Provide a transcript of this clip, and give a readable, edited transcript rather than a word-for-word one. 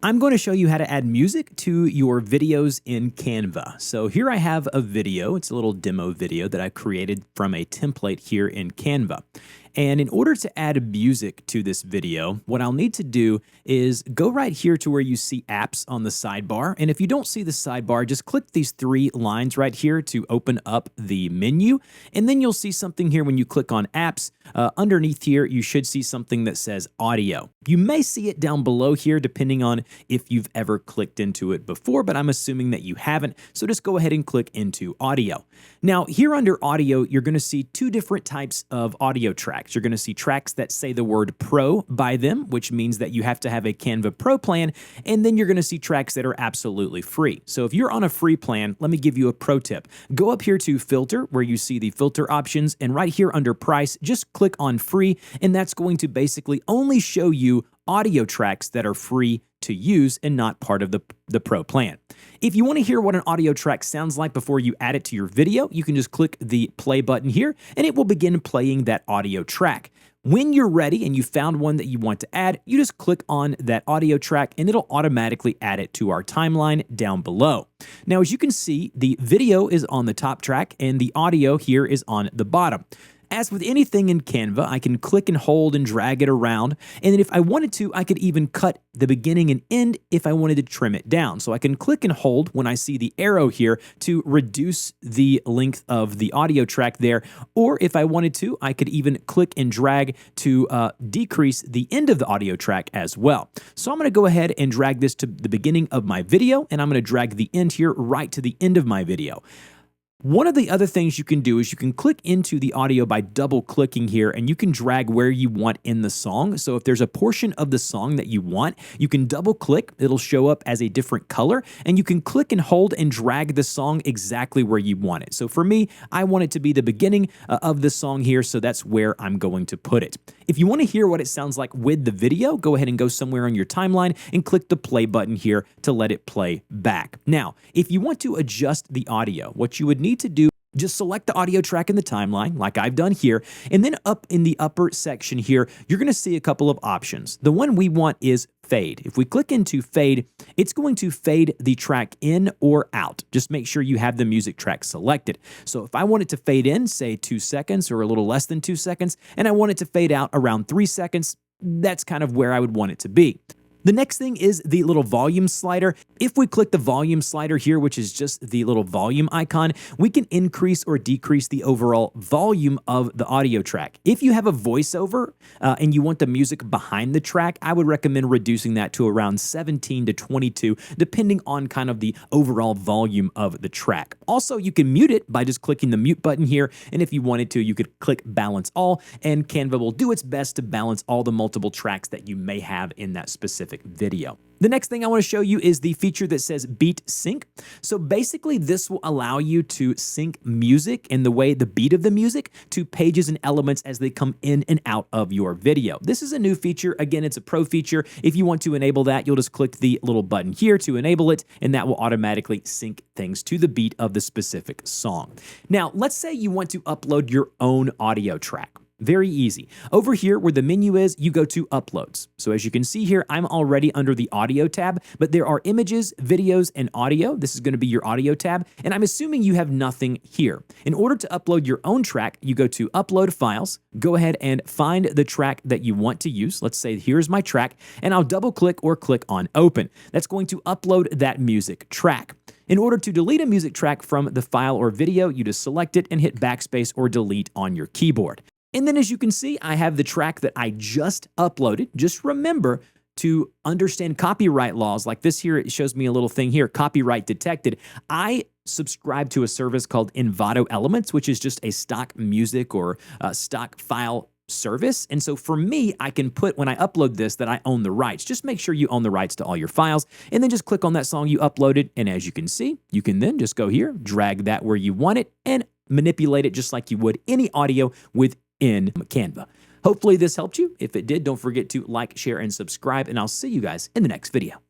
I'm going to show you how to add music to your videos in Canva. So here I have a video. It's a little demo video that I created from a template here in Canva. And in order to add music to this video, what I'll need to do is go right here to where you see apps on the sidebar. And if you don't see the sidebar, just click these three lines right here to open up the menu. And then you'll see something here when you click on apps. Underneath here, you should see something that says audio. You may see it down below here, depending on if you've ever clicked into it before, but I'm assuming that you haven't. So just go ahead and click into audio. Now, here under audio, you're going to see two different types of audio tracks. You're going to see tracks that say the word Pro by them, which means that you have to have a Canva Pro plan, and then you're going to see tracks that are absolutely free. So if you're on a free plan, let me give you a pro tip. Go up here to Filter, where you see the filter options, and right here under Price, just click on Free, and that's going to basically only show you audio tracks that are free to use and not part of the Pro plan. If you want to hear what an audio track sounds like before you add it to your video, you can just click the play button here and it will begin playing that audio track. When you're ready and you found one that you want to add, you just click on that audio track and it'll automatically add it to our timeline down below. Now, as you can see, the video is on the top track and the audio here is on the bottom. As with anything in Canva, I can click and hold and drag it around. And then if I wanted to, I could even cut the beginning and end if I wanted to trim it down. So I can click and hold when I see the arrow here to reduce the length of the audio track there. Or if I wanted to, I could even click and drag to decrease the end of the audio track as well. So I'm going to go ahead and drag this to the beginning of my video, and I'm going to drag the end here right to the end of my video. One of the other things you can do is you can click into the audio by double clicking here, and you can drag where you want in the song. So if there's a portion of the song that you want, you can double click. It'll show up as a different color, and you can click and hold and drag the song exactly where you want it. So for me, I want it to be the beginning of the song here, so that's where I'm going to put it. If you want to hear what it sounds like with the video, go ahead and go somewhere on your timeline and click the play button here to let it play back. Now, if you want to adjust the audio, what you would need to do, just select the audio track in the timeline like I've done here, and then up in the upper section here, you're going to see a couple of options. The one we want is fade. If we click into fade, it's going to fade the track in or out. Just make sure you have the music track selected. So if I want it to fade in, say 2 seconds or a little less than 2 seconds, and I want it to fade out around 3 seconds, that's kind of where I would want it to be. The next thing is the little volume slider. If we click the volume slider here, which is just the little volume icon, we can increase or decrease the overall volume of the audio track. If you have a voiceover and you want the music behind the track, I would recommend reducing that to around 17 to 22, depending on kind of the overall volume of the track. Also, you can mute it by just clicking the mute button here. And if you wanted to, you could click balance all, and Canva will do its best to balance all the multiple tracks that you may have in that specific video. The next thing I want to show you is the feature that says beat sync. So basically this will allow you to sync music and the beat of the music to pages and elements as they come in and out of your video. This is a new feature. Again, it's a pro feature. If you want to enable that, you'll just click the little button here to enable it, and that will automatically sync things to the beat of the specific song. Now, let's say you want to upload your own audio track. Very easy. Over here where the menu is, you go to Uploads. So as you can see here, I'm already under the Audio tab, but there are images, videos, and audio. This is going to be your Audio tab, and I'm assuming you have nothing here. In order to upload your own track, you go to Upload Files, go ahead and find the track that you want to use. Let's say here's my track, and I'll double click or click on Open. That's going to upload that music track. In order to delete a music track from the file or video, you just select it and hit backspace or delete on your keyboard. And then as you can see, I have the track that I just uploaded. Just remember to understand copyright laws. Like this here, it shows me a little thing here, copyright detected. I subscribe to a service called Envato Elements, which is just a stock music or stock file service. And so for me, I can put when I upload this that I own the rights. Just make sure you own the rights to all your files, and then just click on that song you uploaded. And as you can see, you can then just go here, drag that where you want it, and manipulate it just like you would any audio within Canva. Hopefully this helped you. If it did, don't forget to like, share, and subscribe, and I'll see you guys in the next video.